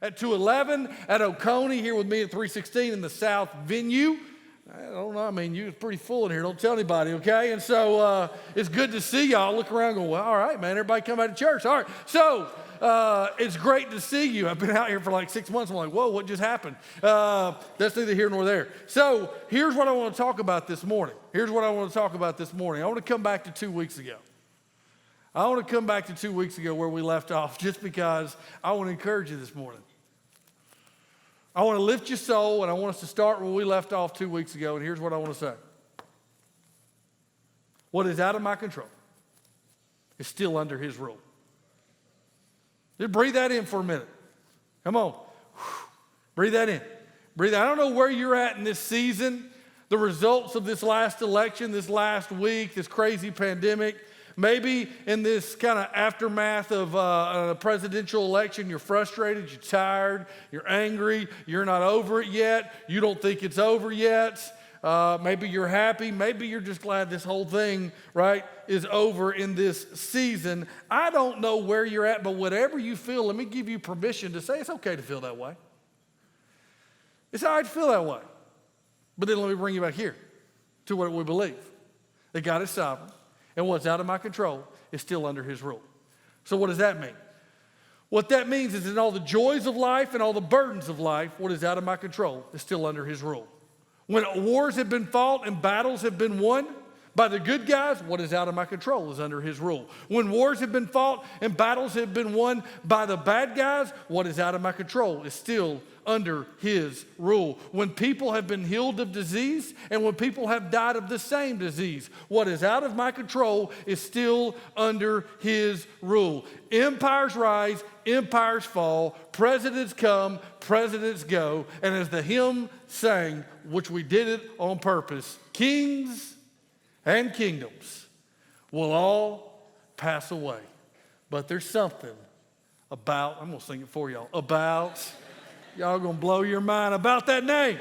At 211, at Oconee, here with me at 316 in the South venue. I don't know, I mean, you're pretty full in here. Don't tell anybody, okay? And so it's good to see y'all. Look around and go, well, all right, man, everybody come out to church. All right, so it's great to see you. I've been out here for like 6 months. I'm like, whoa, what just happened? That's neither here nor there. So here's what I want to talk about this morning. I want to come back to 2 weeks ago. Where we left off, just because I want to encourage you this morning. I want to lift your soul, and I want us to start where we left off 2 weeks ago, and here's what I want to say. What is out of my control is still under his rule. Just breathe that in for a minute. Come on. Breathe that in. I don't know where you're at in this season, the results of this last election, this last week, this crazy pandemic. Maybe in this kind of aftermath of a presidential election, you're frustrated, you're tired, you're angry, you're not over it yet, you don't think it's over yet. Maybe you're happy, maybe you're just glad this whole thing, right, is over in this season. I don't know where you're at, but whatever you feel, let me give you permission to say it's okay to feel that way. It's all right to feel that way. But then let me bring you back here to what we believe. That God is sovereign. And what's out of my control is still under his rule. So what does that mean? What that means is in all the joys of life and all the burdens of life, what is out of my control is still under his rule. When wars have been fought and battles have been won by the good guys, what is out of my control is under his rule. When wars have been fought and battles have been won by the bad guys, what is out of my control is still under his rule. When people have been healed of disease and when people have died of the same disease, what is out of my control is still under his rule. Empires rise, empires fall, presidents come, presidents go, and as the hymn sang, which we did it on purpose, kings and kingdoms will all pass away. But there's something about, I'm going to sing it for y'all, y'all going to blow your mind about that name.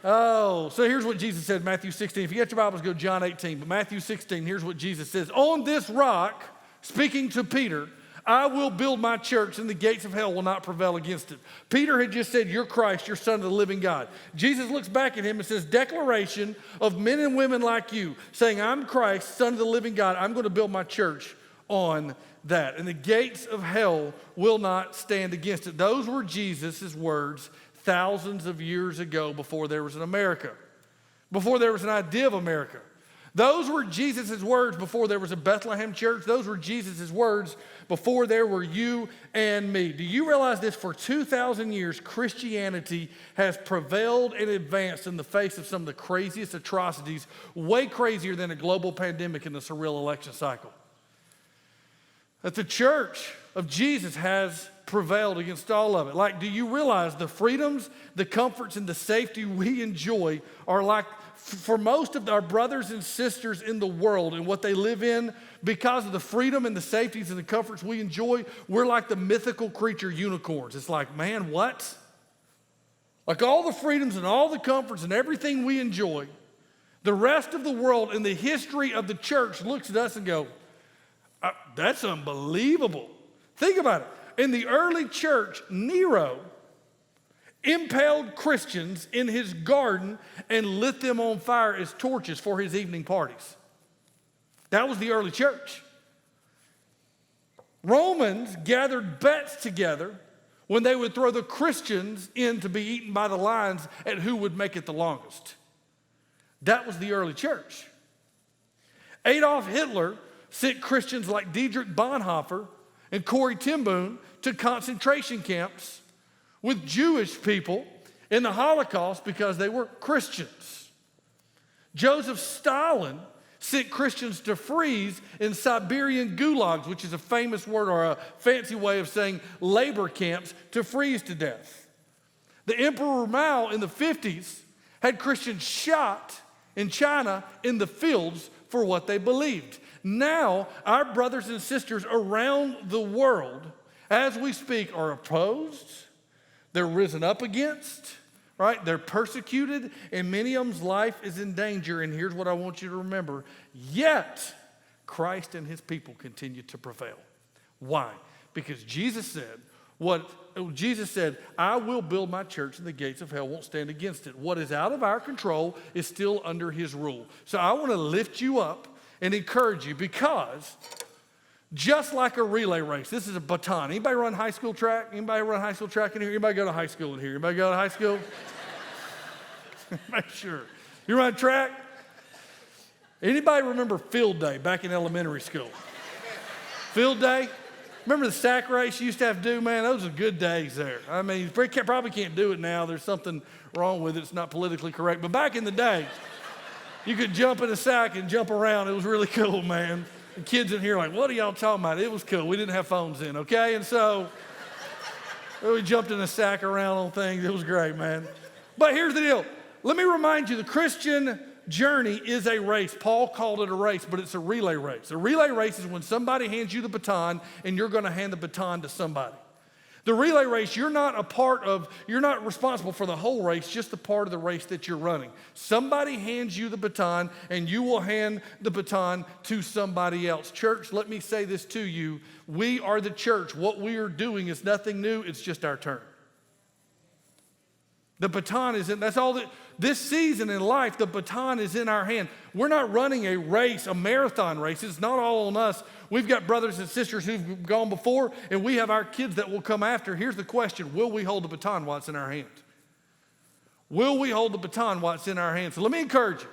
Oh, so here's what Jesus said in Matthew 16. If you got your Bibles, go John 18. But Matthew 16, here's what Jesus says. On this rock, speaking to Peter, I will build my church and the gates of hell will not prevail against it. Peter had just said, you're Christ, you're Son of the living God. Jesus looks back at him and says, declaration of men and women like you, saying, I'm Christ, Son of the living God. I'm going to build my church on that. And the gates of hell will not stand against it. Those were Jesus' words thousands of years ago before there was an America, before there was an idea of America. Those were Jesus' words before there was a Bethlehem Church. Those were Jesus' words before there were you and me. Do you realize this? For 2,000 years, Christianity has prevailed and advanced in the face of some of the craziest atrocities, way crazier than a global pandemic and the surreal election cycle. That the church of Jesus has prevailed against all of it. Like, do you realize the freedoms, the comforts, and the safety we enjoy are like, for most of our brothers and sisters in the world and what they live in, because of the freedom and the safeties and the comforts we enjoy, we're like the mythical creature unicorns. It's like, man, what? Like all the freedoms and all the comforts and everything we enjoy, the rest of the world in the history of the church looks at us and go, that's unbelievable. Think about it. In the early church, Nero impaled Christians in his garden and lit them on fire as torches for his evening parties. That was the early church. Romans gathered bets together when they would throw the Christians in to be eaten by the lions at who would make it the longest. That was the early church. Adolf Hitler sent Christians like Dietrich Bonhoeffer and Corrie ten Boom to concentration camps with Jewish people in the Holocaust because they were Christians. Joseph Stalin sent Christians to freeze in Siberian gulags, which is a famous word or a fancy way of saying labor camps, to freeze to death. The Emperor Mao in the 50s had Christians shot in China in the fields for what they believed. Now, our brothers and sisters around the world, as we speak, are opposed, they're risen up against, right? They're persecuted, and many of them's life is in danger. And here's what I want you to remember. Yet, Christ and his people continue to prevail. Why? Because Jesus said, What Jesus said, I will build my church and the gates of hell won't stand against it. What is out of our control is still under his rule. So I want to lift you up and encourage you, because just like a relay race, this is a baton. Anybody run high school track? Anybody run high school track in here? Anybody go to high school in here? Anybody go to high school? Make sure. You run track? Anybody remember field day back in elementary school? Field day? Remember the sack race you used to have to do, man? Those are good days there. I mean, you probably can't do it now. There's something wrong with it. It's not politically correct. But back in the day, you could jump in a sack and jump around. It was really cool, man. The kids in here are like, what are y'all talking about? It was cool. We didn't have phones then, okay? And so we jumped in a sack around on things. It was great, man. But here's the deal. Let me remind you, the Christian journey is a race. Paul called it a race, but it's a relay race. A relay race is when somebody hands you the baton and you're going to hand the baton to somebody. The relay race, you're not responsible for the whole race, just the part of the race that you're running. Somebody hands you the baton and you will hand the baton to somebody else. Church, let me say this to you. We are the church. What we are doing is nothing new. It's just our turn. The baton is in, that's all that, this season in life, the baton is in our hand. We're not running a race, a marathon race. It's not all on us. We've got brothers and sisters who've gone before, and we have our kids that will come after. Here's the question: will we hold the baton while it's in our hand? Will we hold the baton while it's in our hands? So let me encourage you.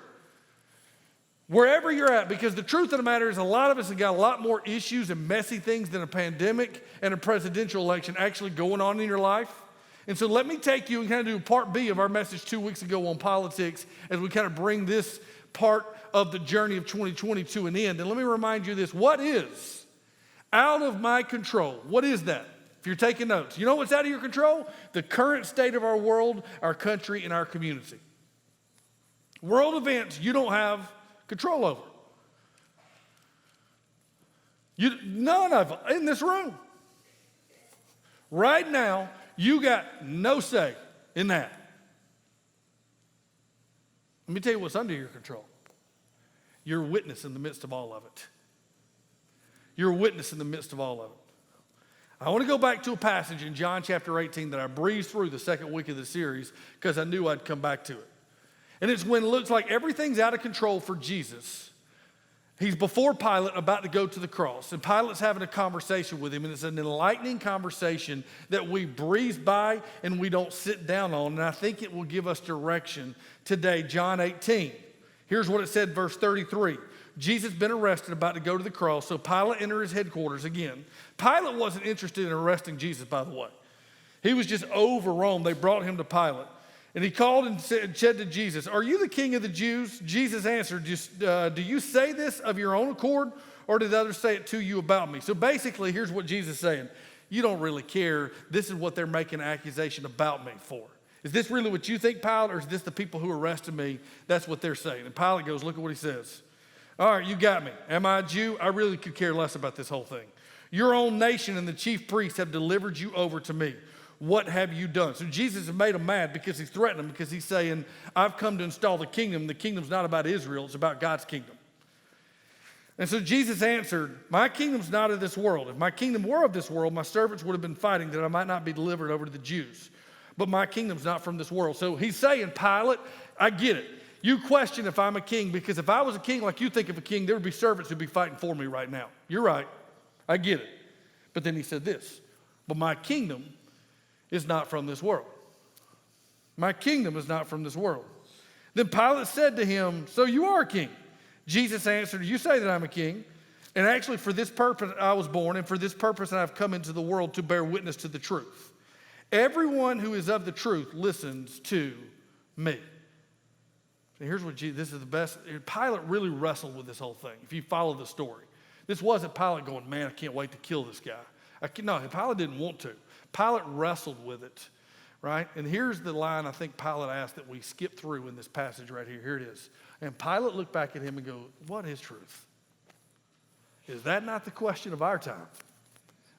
Wherever you're at, because the truth of the matter is a lot of us have got a lot more issues and messy things than a pandemic and a presidential election actually going on in your life. And so let me take you and kind of do part B of our message 2 weeks ago on politics as we kind of bring this part of the journey of 2020 to an end. And let me remind you this: what is out of my control? What is that? If you're taking notes, you know what's out of your control? The current state of our world, our country, and our community. World events you don't have control over. None of them in this room. Right now, you got no say in that. Let me tell you what's under your control. You're a witness in the midst of all of it. You're a witness in the midst of all of it. I want to go back to a passage in John chapter 18 that I breezed through the second week of the series because I knew I'd come back to it. And it's when it looks like everything's out of control for Jesus. He's before Pilate, about to go to the cross. And Pilate's having a conversation with him. And it's an enlightening conversation that we breeze by and we don't sit down on. And I think it will give us direction today. John 18. Here's what it said, verse 33. Jesus been arrested, about to go to the cross. So Pilate entered his headquarters again. Pilate wasn't interested in arresting Jesus, by the way. He was just over Rome. They brought him to Pilate. And he called and said to Jesus, "Are you the king of the Jews?" Jesus answered, "Do you say this of your own accord, or did others say it to you about me?" So basically, here's what Jesus is saying. You don't really care. This is what they're making an accusation about me for. Is this really what you think, Pilate, or is this the people who arrested me? That's what they're saying. And Pilate goes, look at what he says. "All right, you got me. Am I a Jew? I really could care less about this whole thing. Your own nation and the chief priests have delivered you over to me. What have you done?" So Jesus has made him mad because he's threatened him, because he's saying, I've come to install the kingdom. The kingdom's not about Israel. It's about God's kingdom. And so Jesus answered, "My kingdom's not of this world. If my kingdom were of this world, my servants would have been fighting that I might not be delivered over to the Jews. But my kingdom's not from this world." So he's saying, Pilate, I get it. You question if I'm a king, because if I was a king like you think of a king, there would be servants who'd be fighting for me right now. You're right. I get it. But then he said this, "But my kingdom is not from this world." My kingdom is not from this world. Then Pilate said to him, "So you are a king?" Jesus answered, "You say that I'm a king. And actually for this purpose I was born, and for this purpose I have come into the world, to bear witness to the truth. Everyone who is of the truth listens to me." And here's what this is the best. Pilate really wrestled with this whole thing, if you follow the story. This wasn't Pilate going, "Man, I can't wait to kill this guy." No, Pilate didn't want to. Pilate wrestled with it, right? And here's the line I think Pilate asked that we skip through in this passage right here. Here it is. And Pilate looked back at him and go, "What is truth?" Is that not the question of our time?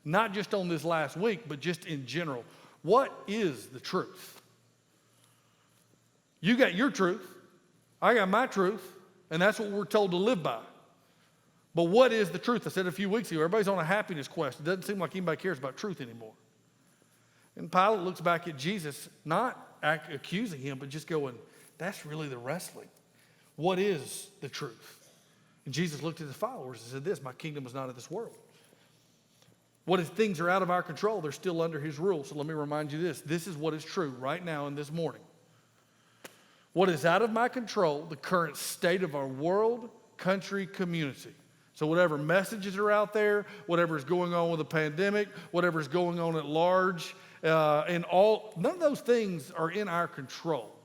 Not just on this last week, but just in general. What is the truth? You got your truth. I got my truth. And that's what we're told to live by. But what is the truth? I said a few weeks ago, everybody's on a happiness quest. It doesn't seem like anybody cares about truth anymore. And Pilate looks back at Jesus, not accusing him, but just going, that's really the wrestling. What is the truth? And Jesus looked at his followers and said this, my kingdom is not of this world. What if things are out of our control? They're still under his rule. So let me remind you this. This is what is true right now and this morning. What is out of my control, the current state of our world, country, community. So whatever messages are out there, whatever is going on with the pandemic, whatever is going on at large, none of those things are in our control.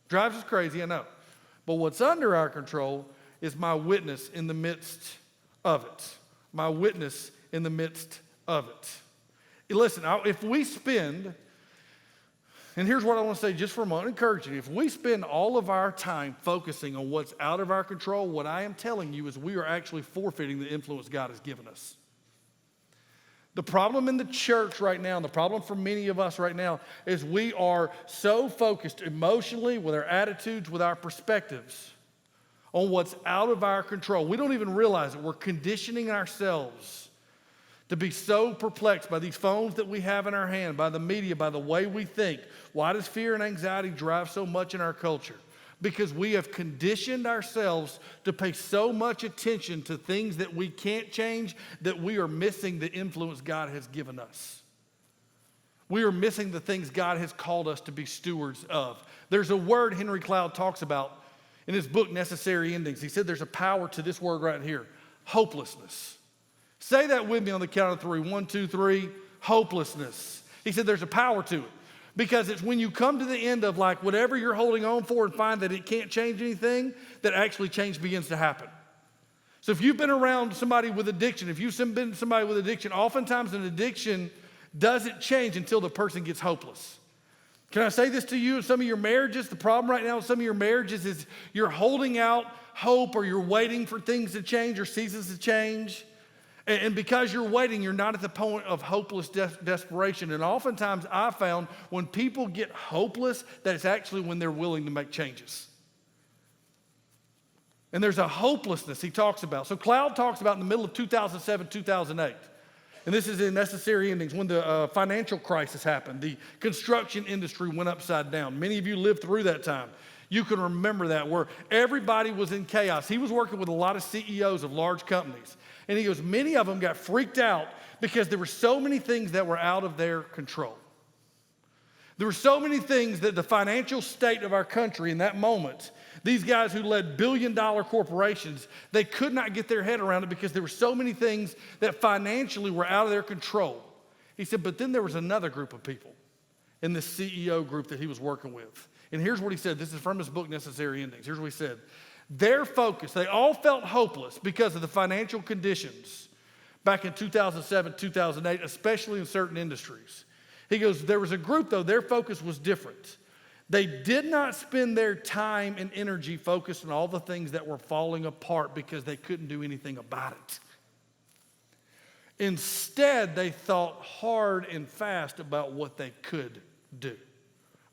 Drives us crazy, I know. But what's under our control is my witness in the midst of it. My witness in the midst of it. Listen, if we spend, and here's what I want to say just for a moment, encourage you. If we spend all of our time focusing on what's out of our control, what I am telling you is we are actually forfeiting the influence God has given us. The problem in the church right now, and the problem for many of us right now, is we are so focused emotionally with our attitudes, with our perspectives, on what's out of our control. We don't even realize it. We're conditioning ourselves to be so perplexed by these phones that we have in our hand, by the media, by the way we think. Why does fear and anxiety drive so much in our culture? Because we have conditioned ourselves to pay so much attention to things that we can't change that we are missing the influence God has given us. We are missing the things God has called us to be stewards of. There's a word Henry Cloud talks about in his book, Necessary Endings. He said there's a power to this word right here, hopelessness. Say that with me on the count of three. 1, 2, 3, hopelessness. He said there's a power to it. Because it's when you come to the end of like whatever you're holding on for and find that it can't change anything, that actually change begins to happen. So if you've been around somebody with addiction, if you've been somebody with addiction, oftentimes an addiction doesn't change until the person gets hopeless. Can I say this to you? In some of your marriages, the problem right now in some of your marriages is you're holding out hope or you're waiting for things to change or seasons to change. And because you're waiting, you're not at the point of hopeless desperation. And oftentimes I found when people get hopeless, that it's actually when they're willing to make changes. And there's a hopelessness he talks about. So Cloud talks about in the middle of 2007, 2008. And this is in Necessary Endings, when the financial crisis happened. The construction industry went upside down. Many of you lived through that time. You can remember that, where everybody was in chaos. He was working with a lot of CEOs of large companies. And he goes, many of them got freaked out because there were so many things that were out of their control. There were so many things that the financial state of our country in that moment, these guys who led billion-dollar corporations, they could not get their head around it because there were so many things that financially were out of their control. He said, but then there was another group of people in the CEO group that he was working with. And here's what he said. This is from his book, Necessary Endings. Here's what he said. Their focus, they all felt hopeless because of the financial conditions back in 2007, 2008, especially in certain industries. He goes, there was a group, though, their focus was different. They did not spend their time and energy focused on all the things that were falling apart because they couldn't do anything about it. Instead, they thought hard and fast about what they could do.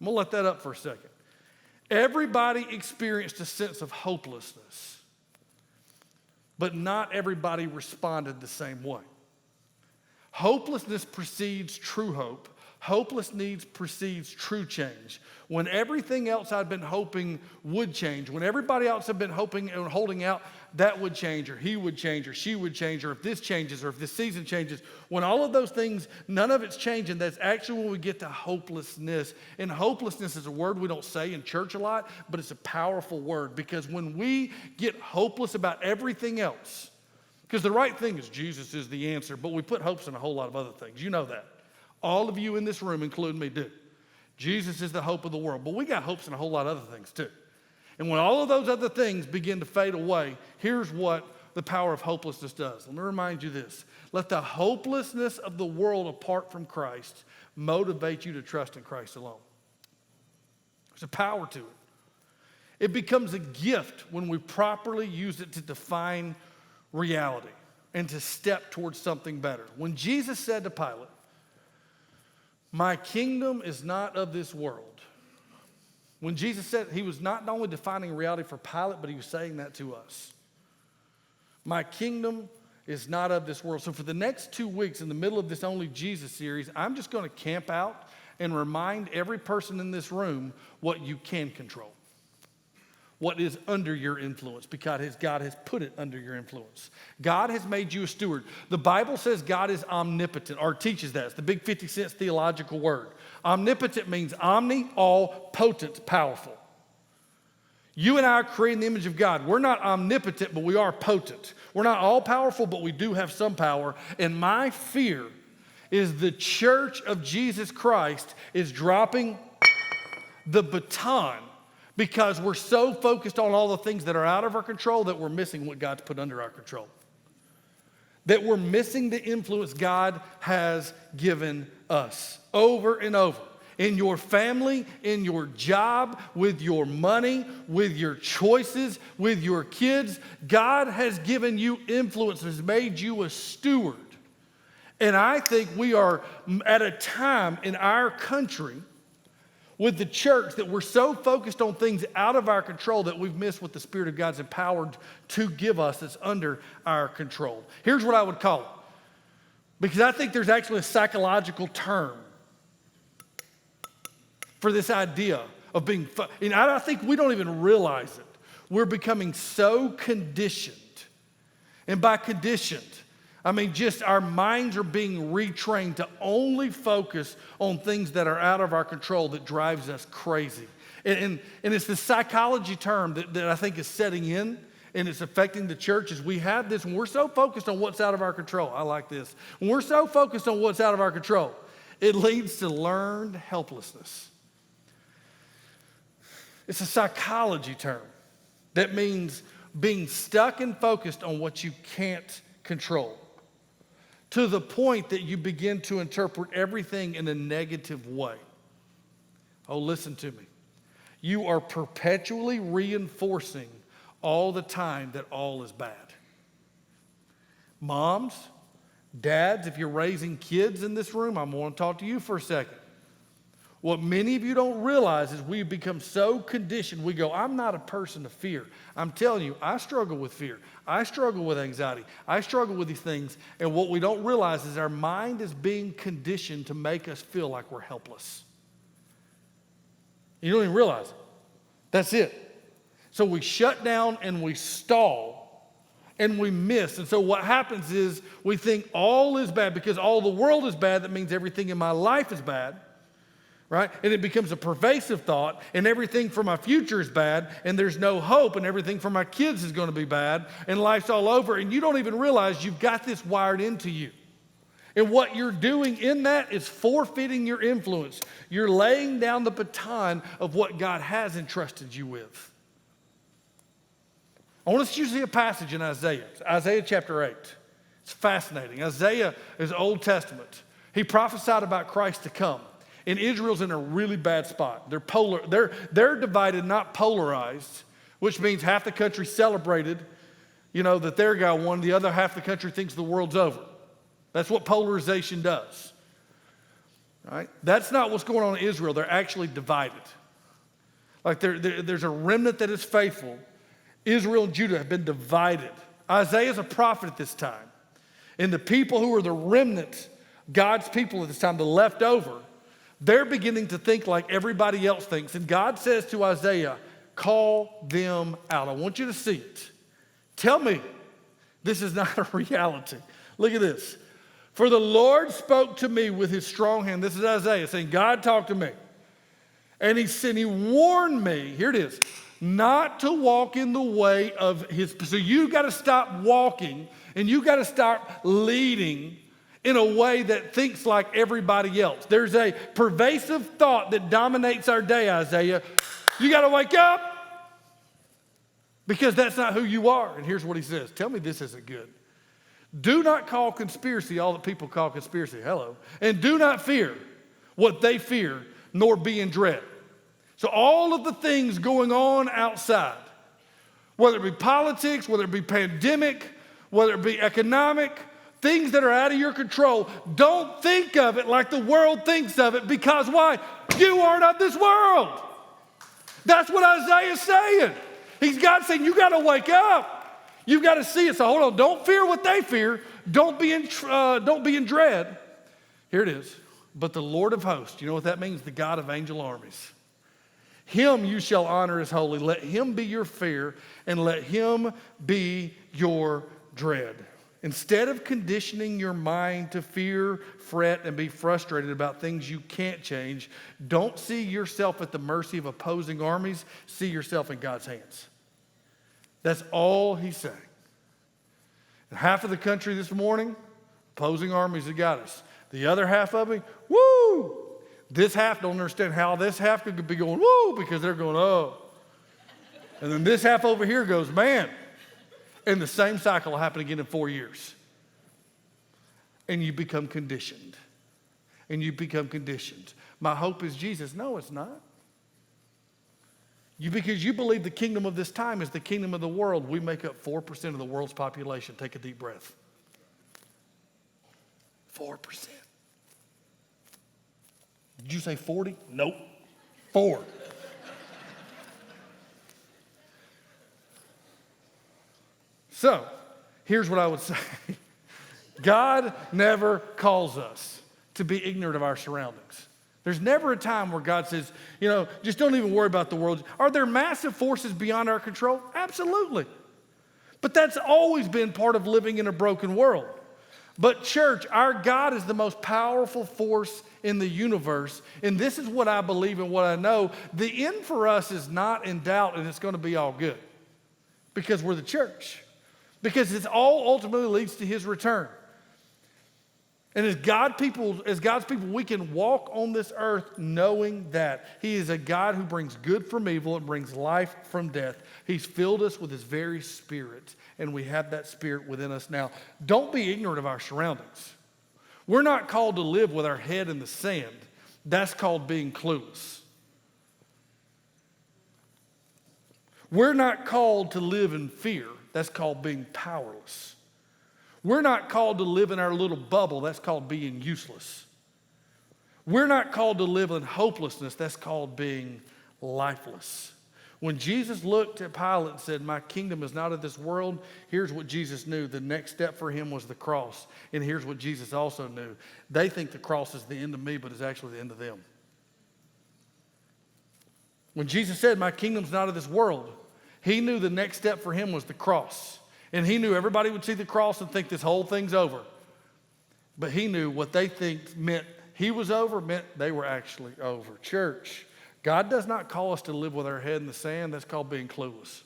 I'm going to let that up for a second. Everybody experienced a sense of hopelessness, but not everybody responded the same way. Hopelessness precedes true hope. Hopelessness precedes true change. When everything else I'd been hoping would change, when everybody else had been hoping and holding out, that would change, or he would change, or she would change, or if this changes, or if this season changes, when all of those things, none of it's changing, that's actually when we get to hopelessness. And hopelessness is a word we don't say in church a lot, but it's a powerful word, because when we get hopeless about everything else, because the right thing is Jesus is the answer, but we put hopes in a whole lot of other things. You know that. All of you in this room, including me, do. Jesus is the hope of the world, but we got hopes in a whole lot of other things too. And when all of those other things begin to fade away, here's what the power of hopelessness does. Let me remind you this. Let the hopelessness of the world apart from Christ motivate you to trust in Christ alone. There's a power to it. It becomes a gift when we properly use it to define reality and to step towards something better. When Jesus said to Pilate, "My kingdom is not of this world." When Jesus said, he was not only defining reality for Pilate, but he was saying that to us. My kingdom is not of this world. So for the next 2 weeks in the middle of this Only Jesus series, I'm just going to camp out and remind every person in this room what you can control. What is under your influence, because God has put it under your influence. God has made you a steward. The Bible says God is omnipotent, or teaches that. It's the big 50-cent theological word. Omnipotent means omni, all, potent, powerful. You and I are created in the image of God. We're not omnipotent, but we are potent. We're not all powerful, but we do have some power. And my fear is the church of Jesus Christ is dropping the baton because we're so focused on all the things that are out of our control that we're missing what God's put under our control. That we're missing the influence God has given us over and over. In your family, in your job, with your money, with your choices, with your kids. God has given you influence, has made you a steward. And I think we are at a time in our country with the church that we're so focused on things out of our control that we've missed what the Spirit of God's empowered to give us that's under our control. Here's what I would call it. Because I think there's actually a psychological term for this idea of being, and I think we don't even realize it. We're becoming so conditioned. And by conditioned, I mean just our minds are being retrained to only focus on things that are out of our control that drives us crazy. And it's the psychology term that I think is setting in and it's affecting the church is we have this, when we're so focused on what's out of our control. I like this. When we're so focused on what's out of our control, it leads to learned helplessness. It's a psychology term that means being stuck and focused on what you can't control to the point that you begin to interpret everything in a negative way. Oh, listen to me. You are perpetually reinforcing all the time that all is bad. Moms, dads, if you're raising kids in this room, I'm going to talk to you for a second. What many of you don't realize is we've become so conditioned. We go, I'm not a person of fear. I'm telling you, I struggle with fear. I struggle with anxiety. I struggle with these things. And what we don't realize is our mind is being conditioned to make us feel like we're helpless. You don't even realize it. That's it. So we shut down and we stall and we miss. And so what happens is we think all is bad because all the world is bad. That means everything in my life is bad. Right? And it becomes a pervasive thought, and everything for my future is bad, and there's no hope, and everything for my kids is going to be bad, and life's all over, and you don't even realize you've got this wired into you. And what you're doing in that is forfeiting your influence. You're laying down the baton of what God has entrusted you with. I want us to see a passage in Isaiah. It's Isaiah chapter 8. It's fascinating. Isaiah is Old Testament. He prophesied about Christ to come. And Israel's in a really bad spot. They're divided, not polarized, which means half the country celebrated, that their guy won. The other half of the country thinks the world's over. That's what polarization does. Right? That's not what's going on in Israel. They're actually divided. Like there's a remnant that is faithful. Israel and Judah have been divided. Isaiah's a prophet at this time. And the people who are the remnant, God's people at this time, the leftover, they're beginning to think like everybody else thinks. And God says to Isaiah, call them out. I want you to see it. Tell me this is not a reality. Look at this. For the Lord spoke to me with his strong hand. This is Isaiah saying, God talked to me. And he said, he warned me, here it is, not to walk in the way of his. So you got to stop walking and you got to start leading in a way that thinks like everybody else. There's a pervasive thought that dominates our day, Isaiah. You got to wake up because that's not who you are. And here's what he says. Tell me this isn't good. Do not call conspiracy all that people call conspiracy. Hello. And do not fear what they fear, nor be in dread. So all of the things going on outside, whether it be politics, whether it be pandemic, whether it be economic, things that are out of your control, don't think of it like the world thinks of it because why? You aren't of this world. That's what Isaiah's saying. He's God saying, you got to wake up. You've got to see it. So hold on. Don't fear what they fear. Don't be in dread. Here it is. But the Lord of hosts, you know what that means? The God of angel armies. Him you shall honor as holy. Let him be your fear, and let him be your dread. Instead of conditioning your mind to fear, fret, and be frustrated about things you can't change, don't see yourself at the mercy of opposing armies. See yourself in God's hands. That's all he's saying. And half of the country this morning, opposing armies have got us. The other half of it, woo! This half don't understand how this half could be going, woo, because they're going, oh. And then this half over here goes, man. And the same cycle will happen again in 4 years. And you become conditioned. And you become conditioned. My hope is Jesus. No, it's not. Because you believe the kingdom of this time is the kingdom of the world. We make up 4% of the world's population. Take a deep breath. 4%. Did you say 40? Nope. 4. So, here's what I would say. God never calls us to be ignorant of our surroundings. There's never a time where God says, just don't even worry about the world. Are there massive forces beyond our control? Absolutely. But that's always been part of living in a broken world. But church, our God is the most powerful force in the universe. And this is what I believe and what I know. The end for us is not in doubt, and it's going to be all good. Because we're the church. Because it all ultimately leads to his return. And as God's people, we can walk on this earth knowing that he is a God who brings good from evil and brings life from death. He's filled us with his very spirit, and we have that spirit within us now. Don't be ignorant of our surroundings. We're not called to live with our head in the sand. That's called being clueless. We're not called to live in fear. That's called being powerless. We're not called to live in our little bubble. That's called being useless. We're not called to live in hopelessness. That's called being lifeless. When Jesus looked at Pilate and said, my kingdom is not of this world, here's what Jesus knew. The next step for him was the cross. And here's what Jesus also knew. They think the cross is the end of me, but it's actually the end of them. When Jesus said, my kingdom's not of this world, he knew the next step for him was the cross. And he knew everybody would see the cross and think this whole thing's over. But he knew what they think meant he was over meant they were actually over. Church, God does not call us to live with our head in the sand. That's called being clueless.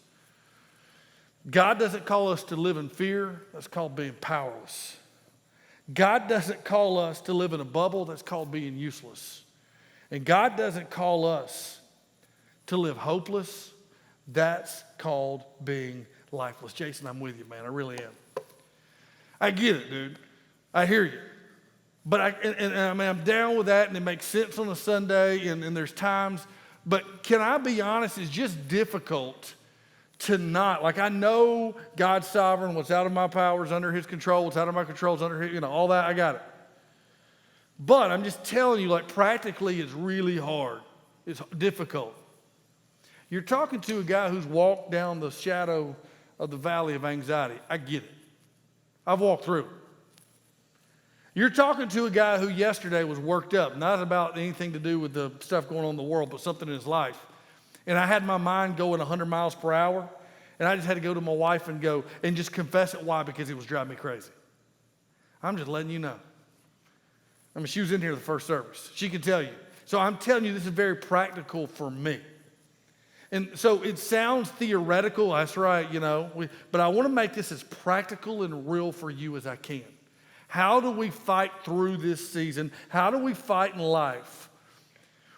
God doesn't call us to live in fear. That's called being powerless. God doesn't call us to live in a bubble. That's called being useless. And God doesn't call us to live hopeless. That's called being lifeless. Jason, I'm with you, man. I really am. I get it, dude. I hear you. But I'm down with that, and it makes sense on a Sunday, and there's times. But can I be honest? It's just difficult to not. Like, I know God's sovereign. What's out of my power is under his control. What's out of my control is under his, all that. I got it. But I'm just telling you, like, practically it's really hard. It's difficult. You're talking to a guy who's walked down the shadow of the valley of anxiety. I get it. I've walked through it. You're talking to a guy who yesterday was worked up, not about anything to do with the stuff going on in the world, but something in his life. And I had my mind going 100 miles per hour, and I just had to go to my wife and go and just confess it. Why? Because it was driving me crazy. I'm just letting you know. I mean, she was in here the first service. She can tell you. So I'm telling you, this is very practical for me. And so it sounds theoretical, that's right, but I want to make this as practical and real for you as I can. How do we fight through this season? How do we fight in life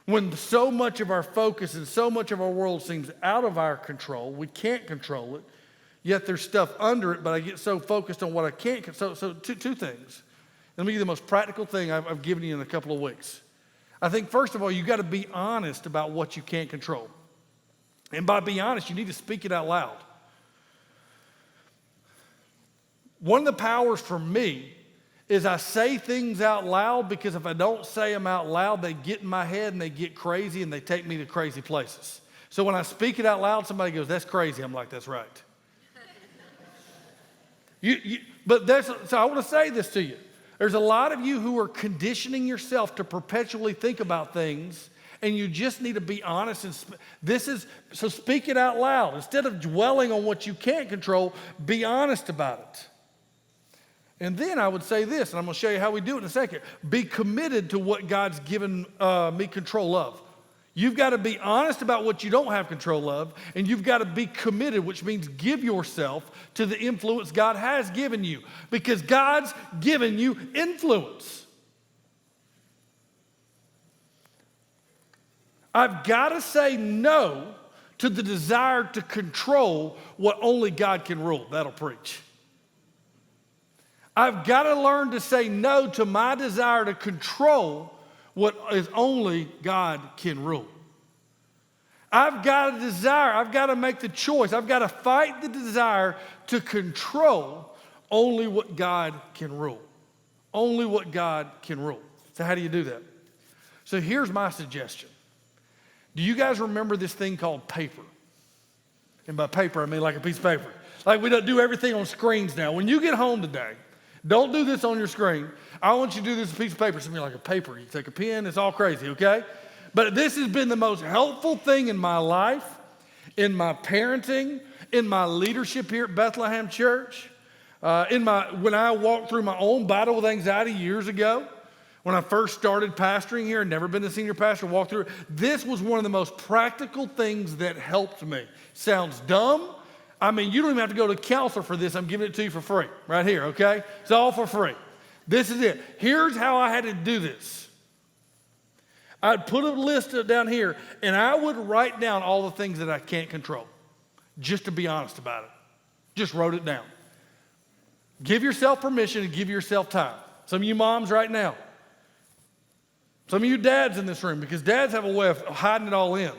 when so much of our focus and so much of our world seems out of our control? We can't control it, yet there's stuff under it, but I get so focused on what I can't. So two things. Let me give you the most practical thing I've given you in a couple of weeks. I think, first of all, you got to be honest about what you can't control. And by being honest, you need to speak it out loud. One of the powers for me is I say things out loud, because if I don't say them out loud, they get in my head and they get crazy and they take me to crazy places. So when I speak it out loud, somebody goes, that's crazy. I'm like, that's right. So I want to say this to you. There's a lot of you who are conditioning yourself to perpetually think about things, and you just need to be honest. So speak it out loud. Instead of dwelling on what you can't control, be honest about it. And then I would say this, and I'm going to show you how we do it in a second. Be committed to what God's given me control of. You've got to be honest about what you don't have control of, and you've got to be committed, which means give yourself to the influence God has given you, because God's given you influence. I've got to say no to the desire to control what only God can rule. That'll preach. I've got to learn to say no to my desire to control what is only God can rule. I've got a desire, I've got to make the choice, I've got to fight the desire to control only what God can rule. Only what God can rule. So how do you do that? So here's my suggestion. Do you guys remember this thing called paper? And by paper, I mean like a piece of paper. Like we don't do everything on screens now. When you get home today, don't do this on your screen. I want you to do this piece of paper, something like a paper. You take a pen, it's all crazy, okay? But this has been the most helpful thing in my life, in my parenting, in my leadership here at Bethlehem Church, when I walked through my own battle with anxiety years ago, when I first started pastoring here, never been a senior pastor, walked through it. This was one of the most practical things that helped me. Sounds dumb. I mean, you don't even have to go to a counselor for this. I'm giving it to you for free right here, okay? It's all for free. This is it. Here's how I had to do this. I'd put a list down here, and I would write down all the things that I can't control, just to be honest about it. Just wrote it down. Give yourself permission and give yourself time. Some of you moms right now. Some of you dads in this room, because dads have a way of hiding it all in.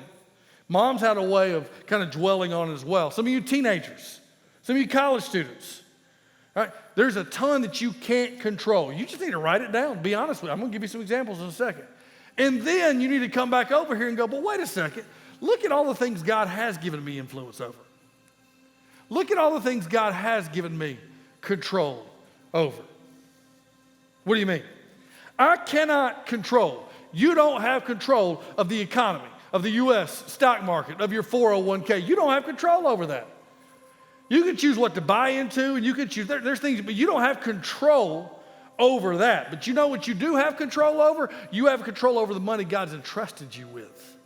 Moms had a way of kind of dwelling on it as well. Some of you teenagers, some of you college students, right? There's a ton that you can't control. You just need to write it down. Be honest with you. I'm going to give you some examples in a second. And then you need to come back over here and go, but wait a second. Look at all the things God has given me influence over. Look at all the things God has given me control over. What do you mean? I cannot control. You don't have control of the economy, of the U.S. stock market, of your 401k. You don't have control over that. You can choose what to buy into, and you can choose, there's things, but you don't have control over that. But you know what you do have control over? You have control over the money God's entrusted you with.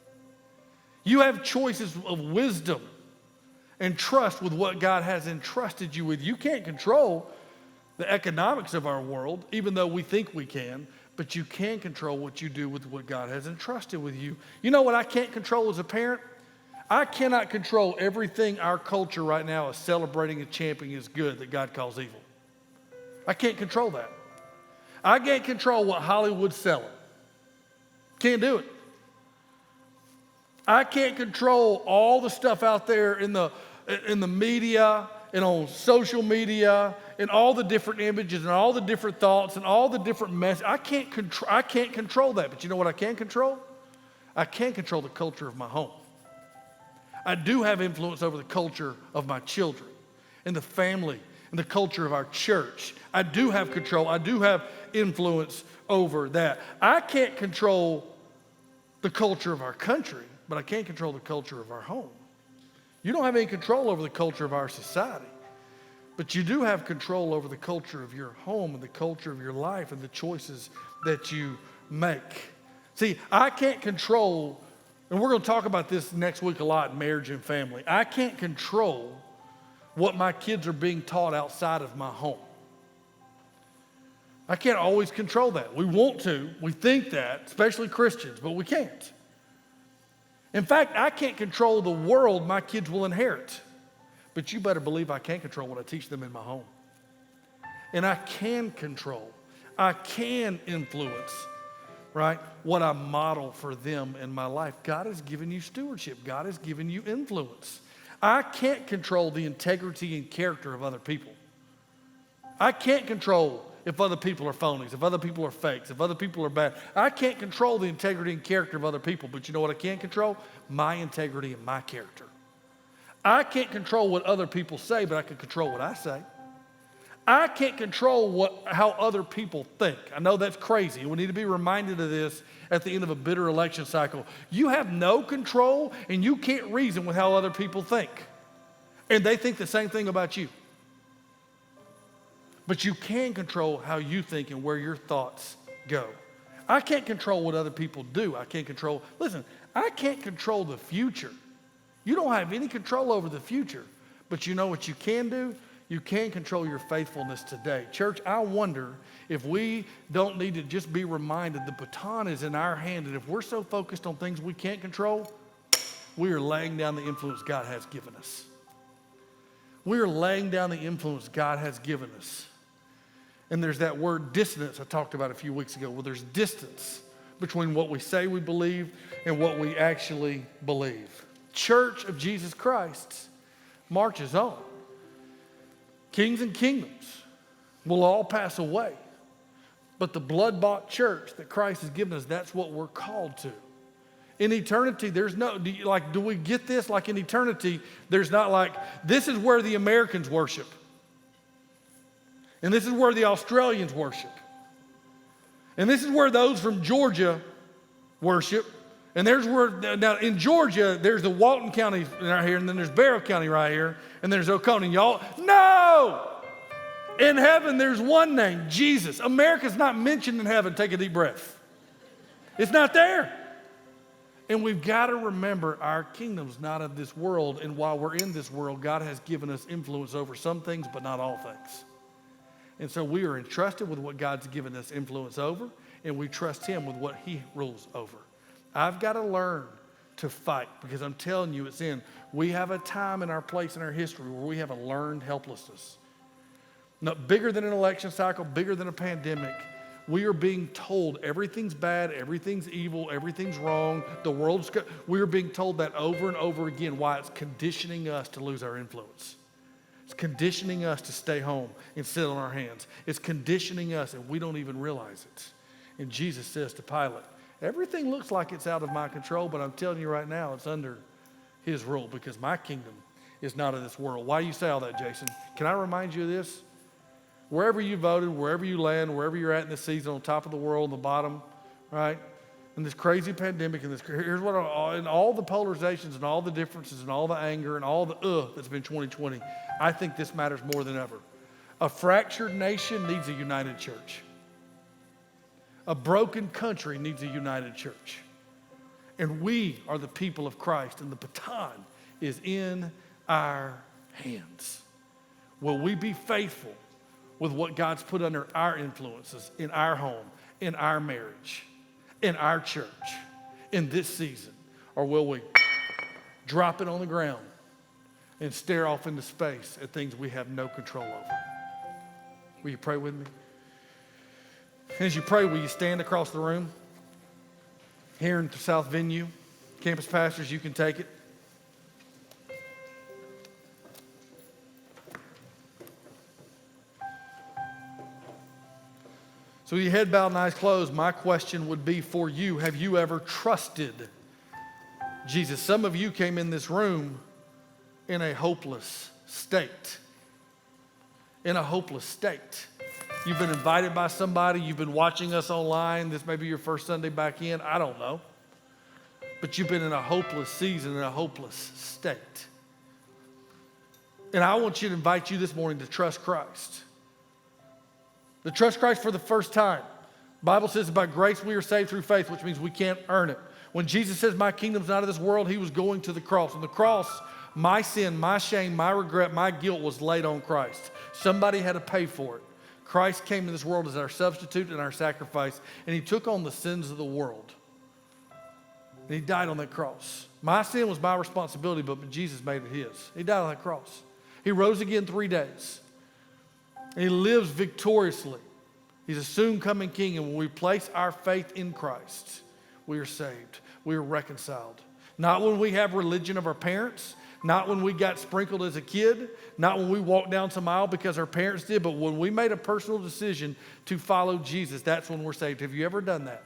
You have choices of wisdom and trust with what God has entrusted you with. You can't control the economics of our world, even though we think we can, but you can control what you do with what God has entrusted with you. You know what I can't control as a parent? I cannot control everything our culture right now is celebrating and championing as good that God calls evil. I can't control that. I can't control what Hollywood's selling. Can't do it. I can't control all the stuff out there in the media and on social media and all the different images and all the different thoughts and all the different messages. I can't control that. But you know what I can control? I can control the culture of my home. I do have influence over the culture of my children and the family and the culture of our church. I do have control. I do have influence over that. I can't control the culture of our country, but I can control the culture of our home. You don't have any control over the culture of our society, but you do have control over the culture of your home and the culture of your life and the choices that you make. See, I can't control, and we're going to talk about this next week a lot in marriage and family. I can't control what my kids are being taught outside of my home. I can't always control that. We want to. We think that, especially Christians, but we can't. In fact, I can't control the world my kids will inherit. But you better believe I can control what I teach them in my home. And I can control, I can influence, right, what I model for them in my life. God has given you stewardship. God has given you influence. I can't control the integrity and character of other people. I can't control if other people are phonies, if other people are fakes, if other people are bad. I can't control the integrity and character of other people, but you know what I can control? My integrity and my character. I can't control what other people say, but I can control what I say. I can't control how other people think. I know that's crazy. We need to be reminded of this at the end of a bitter election cycle. You have no control, and you can't reason with how other people think. And they think the same thing about you. But you can control how you think and where your thoughts go. I can't control what other people do. I can't control the future. You don't have any control over the future. But you know what you can do? You can control your faithfulness today. Church, I wonder if we don't need to just be reminded the baton is in our hand, and if we're so focused on things we can't control, we are laying down the influence God has given us. We are laying down the influence God has given us. And there's that word dissonance I talked about a few weeks ago, where there's distance between what we say we believe and what we actually believe. Church of Jesus Christ marches on. Kings and kingdoms will all pass away. But the blood-bought church that Christ has given us, that's what we're called to. In eternity, do we get this? Like in eternity, there's not like, this is where the Americans worship. And this is where the Australians worship. And this is where those from Georgia worship. And now in Georgia, there's the Walton County right here, and then there's Barrow County right here, and there's Oconee. Y'all, no! In heaven, there's one name, Jesus. America's not mentioned in heaven. Take a deep breath. It's not there. And we've got to remember our kingdom's not of this world, and while we're in this world, God has given us influence over some things, but not all things. And so we are entrusted with what God's given us influence over, and we trust Him with what He rules over. I've got to learn to fight, because I'm telling you, we have a time in our place in our history where we have a learned helplessness. Not bigger than an election cycle, bigger than a pandemic. We are being told everything's bad, everything's evil, everything's wrong, we are being told that over and over again. Why? It's conditioning us to lose our influence. It's conditioning us to stay home and sit on our hands. It's conditioning us, and we don't even realize it. And Jesus says to Pilate, everything looks like it's out of my control, but I'm telling you right now, it's under His rule, because my kingdom is not of this world. Why do you say all that, Jason? Can I remind you of this? Wherever you voted, wherever you land, wherever you're at in this season, on top of the world, on the bottom, right? And this crazy pandemic, and here's what, and all the polarizations and all the differences and all the anger and all the that's been 2020, I think this matters more than ever. A fractured nation needs a united church. A broken country needs a united church. And we are the people of Christ, and the baton is in our hands. Will we be faithful with what God's put under our influences in our home, in our marriage, in our church, in this season? Or will we drop it on the ground and stare off into space at things we have no control over? Will you pray with me? And as you pray, will you stand across the room? Here in the South Venue, campus pastors, you can take it. So with your head bowed and eyes closed, my question would be for you, have you ever trusted Jesus? Some of you came in this room in a hopeless state. In a hopeless state. You've been invited by somebody. You've been watching us online. This may be your first Sunday back in. I don't know. But you've been in a hopeless season, in a hopeless state. And I want you to invite you this morning to trust Christ. To trust Christ for the first time. The Bible says by grace we are saved through faith, which means we can't earn it. When Jesus says my kingdom's not of this world, He was going to the cross. On the cross, my sin, my shame, my regret, my guilt was laid on Christ. Somebody had to pay for it. Christ came to this world as our substitute and our sacrifice, and He took on the sins of the world. And He died on that cross. My sin was my responsibility, but Jesus made it His. He died on that cross. He rose again 3 days. And He lives victoriously. He's a soon-coming King, and when we place our faith in Christ, we are saved. We are reconciled. Not when we have religion of our parents, not when we got sprinkled as a kid, not when we walked down some aisle because our parents did, but when we made a personal decision to follow Jesus, that's when we're saved. Have you ever done that?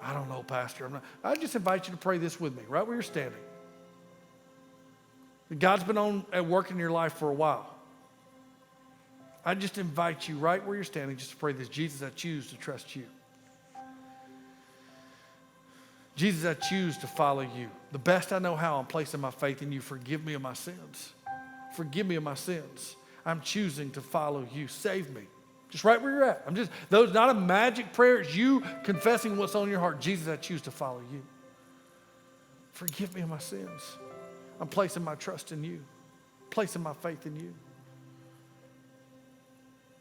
I don't know, Pastor. I just invite you to pray this with me, right where you're standing. God's been at work in your life for a while. I just invite you right where you're standing just to pray this. Jesus, I choose to trust you. Jesus, I choose to follow you. The best I know how, I'm placing my faith in you. Forgive me of my sins. Forgive me of my sins. I'm choosing to follow you. Save me. Just right where you're at. Those not a magic prayer. It's you confessing what's on your heart. Jesus, I choose to follow you. Forgive me of my sins. I'm placing my trust in you. Placing my faith in you.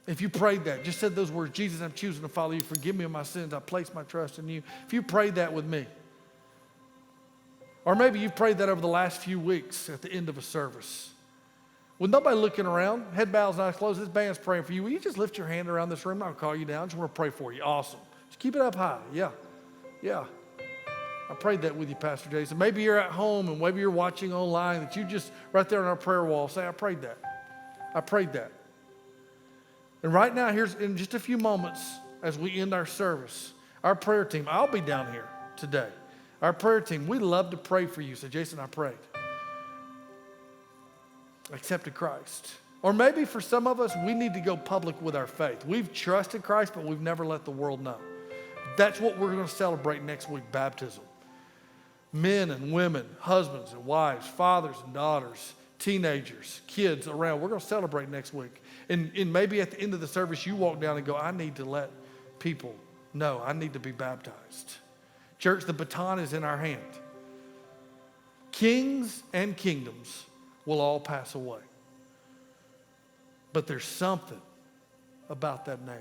If you prayed that, just said those words, Jesus, I'm choosing to follow you. Forgive me of my sins. I place my trust in you. If you prayed that with me, or maybe you prayed that over the last few weeks at the end of a service, with nobody looking around, head bows, eyes closed, this band's praying for you. Will you just lift your hand around this room? I'm not going to call you down. I just want to pray for you. Awesome. Just keep it up high. Yeah. I prayed that with you, Pastor Jason. Maybe you're at home and maybe you're watching online that you just, right there on our prayer wall, say, I prayed that. I prayed that. And right now, here's in just a few moments as we end our service, our prayer team, I'll be down here today. Our prayer team, we love to pray for you. So, Jason, I prayed. Accepted Christ. Or maybe for some of us, we need to go public with our faith. We've trusted Christ, but we've never let the world know. That's what we're going to celebrate next week, baptism. Men and women, husbands and wives, fathers and daughters, teenagers, kids around. We're going to celebrate next week. And maybe at the end of the service, you walk down and go, I need to let people know. I need to be baptized. Church, the baton is in our hand. Kings and kingdoms will all pass away. But there's something about that name.